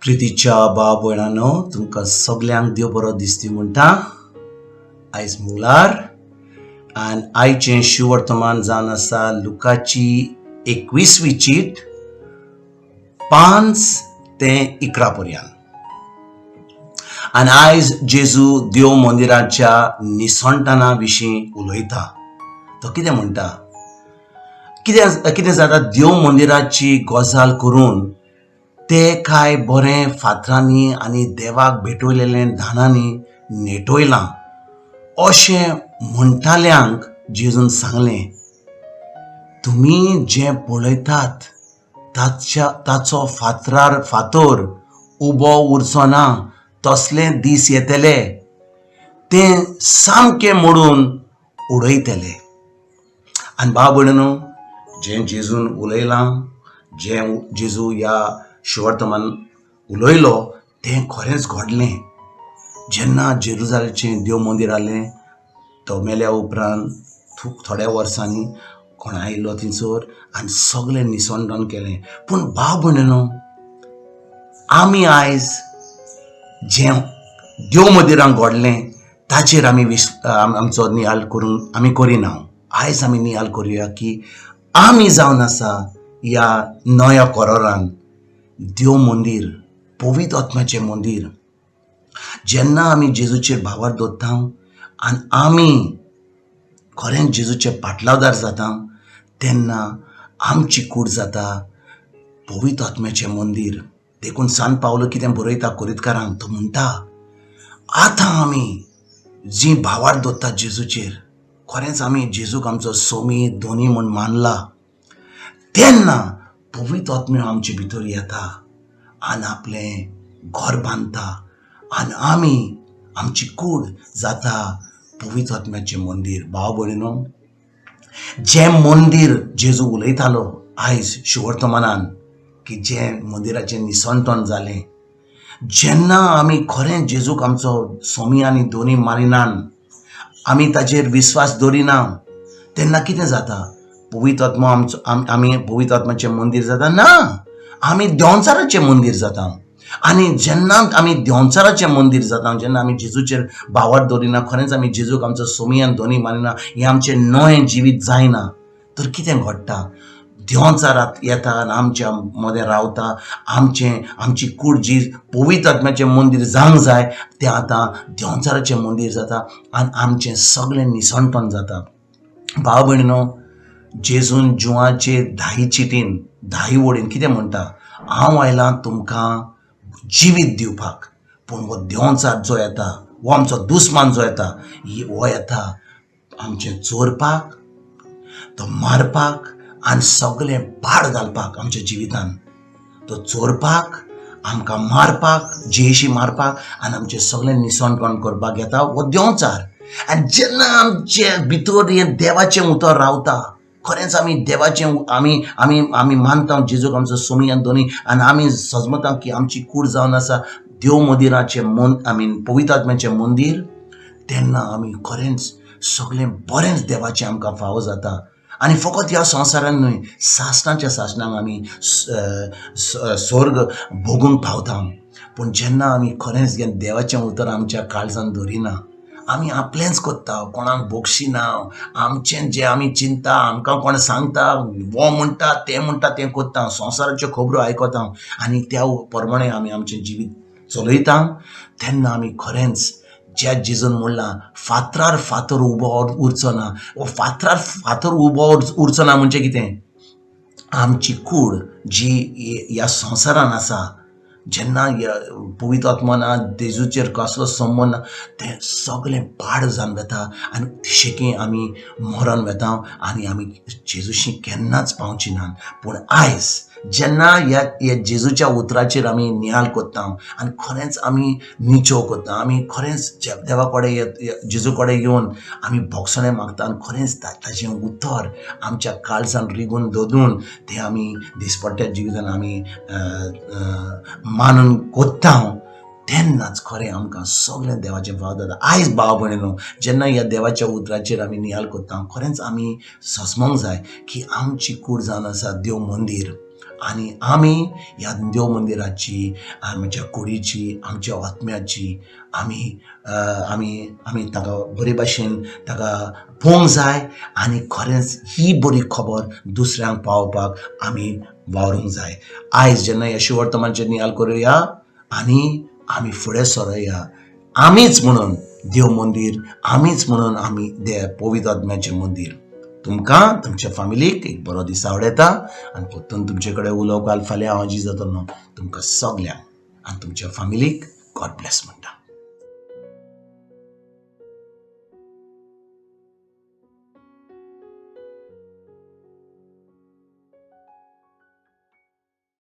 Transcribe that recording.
प्रितीच्या भाव भयणांनो, तुमकां सगल्यांक देव बरो दिसती म्हणटा. आयज मंगळार आनी आयचें शिवर्तमान जावन आसा लुकाची 21वी चीट 5 ते 11 पर्यंत. आनी आयज जेजू देव मंदिराच्या निसंताना विशीं उलयता. तो कितें म्हणटा, कितें जाता, देव मंदिराची गजाल करून ते काय बरें फातरांनी आनी देवाक भेटयलेलें धानांनी नेटयलां अशें म्हणटाल्यांक जेजून सांगलें, तुमी जें पळयतात ताचो फातर उबो उरचो ना. तसले दीस येतले, तें सामकें मोडून उडयतले. आनी भाव भयणीनो, जें जेजून उलयलां, जें जेजू ह्या शिवर्तमान उलयलो तें खरेंच घडलें. जेन्ना जेरुजालेमचें देव मंदिर जालें, तो मेल्या उपरांत थोड्या वर्सांनी कोण आयलो थंयसर आनी सगळें निसंतान केलें. पूण भाव भयणीनो, आमी आयज जें देव मंदिरांत घडलें ताचेर आमी आमचो नियाळ करून आमी करिना. आयज आमी नियाळ करुया की आमी जावन आसा ह्या नव्या कोरोरान देव मंदिर, पवित्र आत्म्याचें मंदिर. जेन्ना आमी जेजूचेर भावार दवरता आनी आमी खरेंच जेजूचे पाटलावदार जाता, तेन्ना आमची कूड जाता पवित्र आत्म्याचें मंदिर. देखून सांत पावलो कितें बरयता कोरिंतकारांक, तो म्हणटा, आतां आमी जी भावार दवरतात जेजूचेर, खरेंच आमी जेजूक आमचो सोमी दोनी म्हूण मानला, तेन्ना पवित्र आत्म्यो आमचे भितर येता आनी आपलें घर बांदता आनी आमी आमची कूड जाता पवित्र आत्म्याचें मंदिर. भाव भयणीनो, जें मंदिर जेजू उलयतालो आयज शिवर्तमानान, की जें मंदिराचें निसंतन जालें, जेन्ना आमी खरें जेजूक आमचो सोमी आनी दोनी मानिनान, आमी ताचेर विस्वास दवरिना, तेन्ना कितें जाता, पवित्र आत्मा आमी पवित्र आत्म्याचें मंदिर जाता ना, आमी देंवचाराचें मंदिर जाता. आनी जेन्ना आमी देंवचाराचें मंदिर जाता, जेन्ना आमी जेजूचेर भावार दवरिना, खरेंच आमी जेजूक आमचो सोमी आनी दोनी मानिना, हें आमचें नवें जिवीत जायना, तर कितें घडटा, देंवचारांत येता आनी आमच्या मदें रावता. आमची कूड जी पवित्र आत्म्याचें मंदिर जावंक जाय तें आतां देंवचाराचें मंदिर जाता आनी आमचें सगळें निसंतन जाता. भाव भयणीनो, जेजून जुवाचे 10 चिटीन 10 वडीन कितें म्हणटा, हांव आयलां तुमकां जिवीत दिवपाक. पूण हो देंवचार जो येता, हो आमचो दुस्मान जो येता, हो येता आमचें चोरपाक, तो मारपाक आनी सगळें पाड घालपाक आमच्या जिवितान. तो चोरपाक, आमकां मारपाक, जेशी मारपाक आनी आमचें सगळें निसंतपण करपाक येता हो देंवचार. आनी जेन्ना आमचे भितर हें देवाचें उतर रावता, खरेंच आमी देवाचें आमी मानता जेजूक आमचो सोमी आनी दोनी, आनी आमी सजमता की आमची कूड जावन आसा देव मंदिराचें पवित्र आत्म्याचें मंदिर, तेन्ना आमी खरेंच सगळें बरेंच देवाचें आमकां फावो जाता. आनी फकत ह्या संवसारान न्हय, सासणांक आमी स्वर्ग भोगूंक पावता. पूण जेन्ना आमी खरेंच देवाचें उतर आमच्या काळजान दवरिना, आमी आपलेंच कोत्ता, कोणाक बोगशिना, आमचें जें आमी चिंता, आमकां कोण सांगता, वो म्हणटा तें कोत्ता, संवसाराच्यो खबरो आयकता आनी त्या प्रमाणे आमी आमचें जिवीत चलयता, तेन्ना आमी खरेंच ज्या जेजून म्हणलां फातरार फातर उबो उरचो ना. वो फातरार फातर उबो उरचो ना म्हणजे कितें, आमची कूड जी ह्या संवसारान आसा, जेन्ना पवित्र आत्माना जेजूचेर कसलो संबंद ना, तें सगळें पाड जावन वता आनी शेकी आमी मरण वेता आनी आमी जेजूशी केन्नाच पावची ना. पूण आयज जेन्ना ह्या जेजूच्या उतराचेर आमी नियाळ कोत्ता आनी खरेंच आमी निचो कोत्ता, आमी खरेंच देवा कडेन जेजू कडेन येवन आमी भोगसणें मागता आनी खरेंच ताचें उतर आमच्या काळजान रिगून दवरून तें आमी दिसपट्ट्या जिवितान आमी मानून कोत्ता, तेन्नाच खरें आमकां सगळें देवाचें भाव जाता. आयज भाव भयणीनो, जेन्ना ह्या देवाच्या उतराचेर आमी नियाळ कोत्ता, खरेंच आमी सजमोंक जाय की आमची कूड जावन आसा देव मंदिर आणि आमी ह्या देव मंदिराची, आमच्या कुडीची, आमच्या आत्म्याची आमी आमी आमी ताका बरे भाशेन ताका पळोवंक जाय आनी खरेंच ही बरी खबर दुसऱ्यांक पावोवपाक आमी वावरूंक जाय. आयज जेन्ना येशू वर्तमानचेर नियाल करुया आनी आमी फुडें सरोया, आमीच म्हणून देव मंदिर, आमीच म्हणून आमी पवित्र आत्म्याचें मंदिर. तुमकां तुमच्या फॅमिलीक एक बरो दीस आवडेता आनी परतून तुमचे कडेन उलोवपाक फाल्यां हांव जी जातलो तुमकां सगल्यांक आनी तुमच्या फॅमिलीक गॉड ब्लेस म्हणटा.